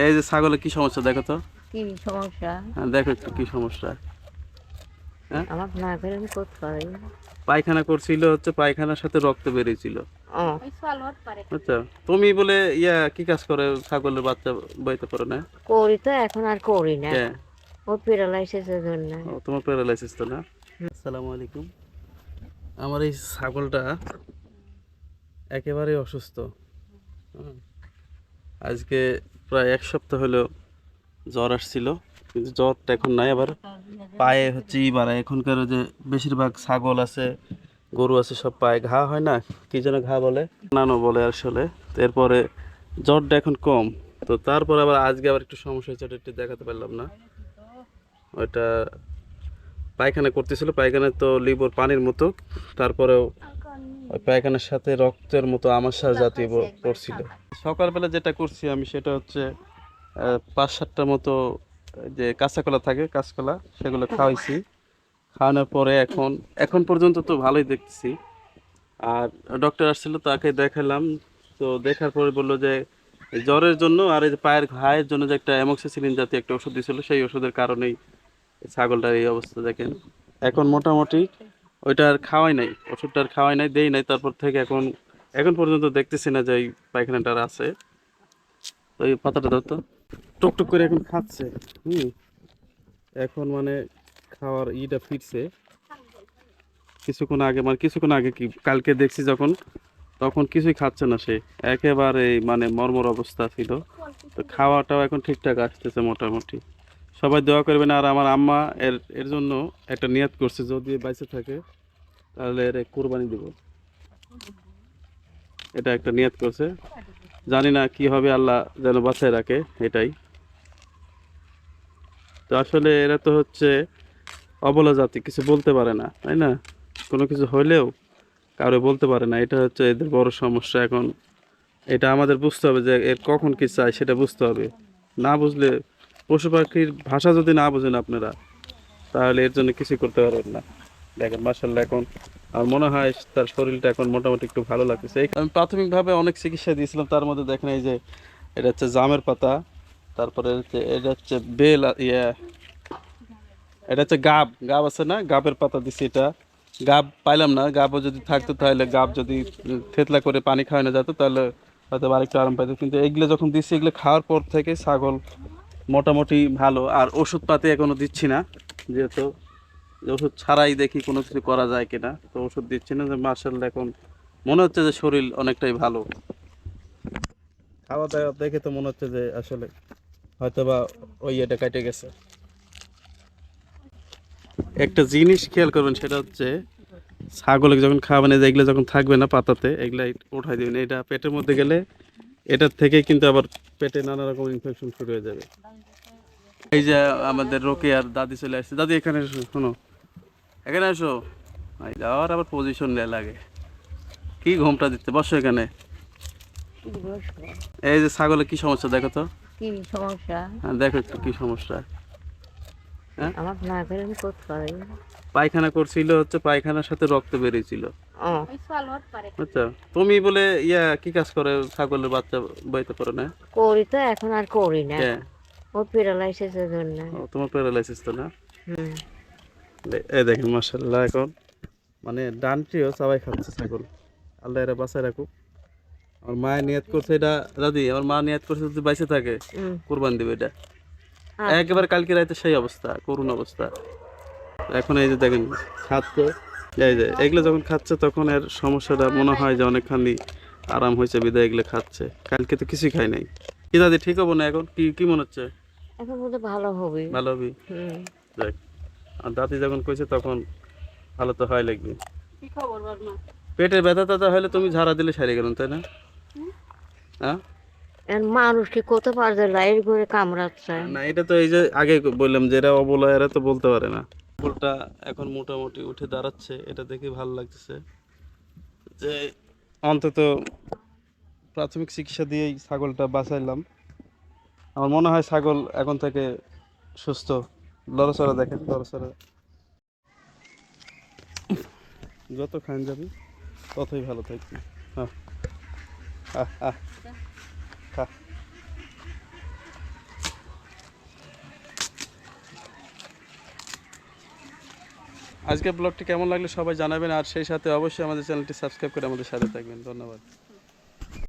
এই যে ছাগলের কি সমস্যা দেখো তো। কি সমস্যা? হ্যাঁ, দেখো একটু কি সমস্যা। হ্যাঁ, আমার না করে আমি করতে পারি। পায়খানা করছিল, হচ্ছে পায়খানার সাথে রক্ত বেরিয়েছিল। ও আচ্ছা, তুমি বলে কি কাজ করে ছাগলের বাচ্চা বইতে পারো না? করি তো, এখন আর করি না। কে? ও প্যারালাইসিসের জন্য। ও, তোমার প্যারালাইসিস তো না? আসসালামু আলাইকুম। আমার এই ছাগলটা একেবারেই অসুস্থ। হুম, আজকে প্রায় এক সপ্তাহ হলো জ্বর আসছিল, কিন্তু জ্বরটা এখন নাই। আবার পায়ে হচ্ছে বাড়ায়। এখনকার যে বেশিরভাগ ছাগল আছে, গরু আছে, সব পায়ে ঘা হয় না, কি যেন ঘা বলে, নানো বলে আসলে। তো এরপরে জ্বরটা এখন কম। তো তারপর আবার আজকে আবার একটু সমস্যা হয়েছে, ওটা একটু দেখাতে পারলাম না। ওইটা পায়খানা করতেছিল, পায়খানা তো লিবর পানির মতো, তারপরেও ওই পায়খানার সাথে রক্তের মতো আমাশা জাতীয় পড়ছিল। সকালবেলা যেটা করছি আমি সেটা হচ্ছে 5-7টার মতো যে কাঁচা কলা থাকে, কাঁচকলা, সেগুলো খাওয়াইছি। খাওয়ানোর পরে এখন এখন পর্যন্ত তো ভালোই দেখতেছি। আর ডক্টর আসছিল, তাকে দেখালাম। তো দেখার পরে বললো যে এই জ্বরের জন্য আর এই যে পায়ের ঘায়ের জন্য যে একটা অ্যামোক্সিসিলিন জাতীয় একটা ওষুধ দিয়েছিল, সেই ওষুধের কারণেই এই ছাগলটার এই অবস্থা দেখেন। এখন মোটামুটি ওইটা আর খাওয়াই নাই, ওষুধটা আর খাওয়াই নাই, দেই নাই। তারপর থেকে এখন এখন পর্যন্ত দেখতেছি না যে এই পায়খানাটা আর আছে। তো এই পাতাটা ধরতো টুকটুক করে এখন খাচ্ছে। হুম, এখন মানে খাওয়ার ফিরছে। কিছুক্ষণ আগে কি কালকে দেখছি যখন, তখন কিছুই খাচ্ছে না সে, একেবারে মানে মর্মর অবস্থা ছিল। তো খাওয়াটাও এখন ঠিকঠাক আসতেছে মোটামুটি। সবাই দোয়া করবেন। আর আমার আম্মা এর এর জন্য একটা নিয়ত করছে, যদি বাইসে থাকে তাহলে এর কুরবানি দিব। এটা একটা নিয়ত করছে, জানি না কি হবে, আল্লাহ যেন বাঁচায় রাখে, এটাই। তো আসলে এরা তো হচ্ছে অবলা জাতি, কিছু বলতে পারে না, তাই না? কোনো কিছু হইলেও কারো বলতে পারে না, এটা হচ্ছে এদের বড় সমস্যা এখন। এটা আমাদের বুঝতে হবে যে এর কখন কি চাই, সেটা বুঝতে হবে। না বুঝলে, পশু পাখির ভাষা যদি না বুঝেন আপনারা, তাহলে এর জন্য কিছু করতে পারবেন না। দেখেন মাশাআল্লাহ, এখন আমার মনে হয় তার শরীরটা এখন মোটামুটি একটু ভালো লাগতেছে। আমি প্রাথমিকভাবে অনেক চিকিৎসা দিয়েছিলাম, তার মধ্যে দেখেন এই যে এটা হচ্ছে জামের পাতা, তারপরে হচ্ছে এটা হচ্ছে বেল, এটা হচ্ছে গাব, গাব আছে না, গাবের পাতা দিছি। এটা গাব পাইলাম না, গাবও যদি থাকতো তাহলে গাব যদি থেতলা করে পানি খাওয়ানো যেত তাহলে হয়তো আরেকটু আরাম পাইতো। কিন্তু এগুলো যখন দিচ্ছি, এগুলো খাওয়ার পর থেকে ছাগল মোটামুটি ভালো। আর ওষুধ পাতি এখনো দিচ্ছি না, যেহেতু ওষুধ ছাড়াই দেখি কোনো কিছু করা যায় কিনা। তো ওষুধ দিচ্ছি না, যে মার্শাল্লাহ এখন মনে হচ্ছে যে শরীর অনেকটাই ভালো। খাওয়া দাওয়া দেখে তো মনে হচ্ছে যে আসলে হয়তো বা ওই এটা কেটে গেছে। একটা জিনিস খেয়াল করবেন, সেটা হচ্ছে ছাগলকে যখন খাওয়াবেন, এই যে এগুলো যখন থাকবে না পাতাতে, এগুলা উঠাই দিবেন। এটা পেটের মধ্যে গেলে এটার থেকে কিন্তু আবার পেটে নানা রকম ইনফেকশন শুরু হয়ে যাবে। এই যে আমাদের রোকেয়ার দাদি চলে আসছে। দাদি এখানে এসো, শোনো, এখানে এসো। এই যাওয়ার আবার পজিশন নেওয়া লাগে, কি ঘুমটা দিতে, বসো এখানে। এই যে ছাগলের কি সমস্যা দেখো তো। কি সমস্যা? হ্যাঁ, দেখো একটু কি সমস্যা। হ্যাঁ, আমার না করে আমি করতে পারি। পায়খানা করছিল, হচ্ছে পায়খানার সাথে রক্ত বেরিয়েছিল। ও আচ্ছা, তুমি বলে কি কাজ করে ছাগলের বাচ্চা বইতে পারো না? করি তো, এখন আর করি না। কে? ও প্যারালাইসিসের জন্য। ও, তোমার প্যারালাইসিস তো না? হুম। এই দেখেন মাশাআল্লাহ, এখন মানে ডানটিও সবাই খাচ্ছে ছাগল। আল্লাহ এরা বাঁচায় রাখুক। আমার মায়ের নিয়ত করছে এটা, দাদি আমার মা নিয়ত করছে যদি বাইসে থাকে হুম। কুরবান দিবে এটা। আচ্ছা। একেবারে কালকে রাতে সেই অবস্থা, করুণ অবস্থা। এখন এই যে দেখেন খাচ্ছে, এই যে এগুলো যখন খাচ্ছে তখন এর সমস্যাটা মনে হয় যে অনেকখানি আরাম হয়েছে, বিদায় এগুলো খাচ্ছে। কালকে তো কিছুই খাই নাই। কি দাদি, ঠিক হবো না এখন? কি কি মনে হচ্ছে? এখন বলতে ভালো হবে। ভালো হবি? হুম। দেখ, আর দাদি যখন কইছে তখন ভালো তো হয় লাগবে। পেটের ব্যথা ট্যাথা হলে তুমি ঝাড়া দিলে সারে গেলেন, তাই না? হ্যাঁ, এখন মানুষকে কত পারছে লাইট করে কামড়াচ্ছে। না এটা তো এই যে আগে বললাম যে এরা অবলা, এরা তো বলতে পারে না। ফুলটা এখন মোটামুটি উঠে দাঁড়াচ্ছে, এটা দেখে ভালো লাগতেছে যে অন্তত প্রাথমিক চিকিৎসা দিয়েই ছাগলটা বাঁচাইলাম। আমার মনে হয় ছাগল এখন থেকে সুস্থ। লড়াচড়া দেখেন, লড়াচড়া যত খান যাবে ততই ভালো থাকবে। হ্যাঁ, আহ আহ খা। আজকের ব্লগটি কেমন লাগলো সবাই জানাবেন, আর সেই সাথে অবশ্যই আমাদের চ্যানেলটি সাবস্ক্রাইব করে আমাদের সাথে থাকবেন। ধন্যবাদ।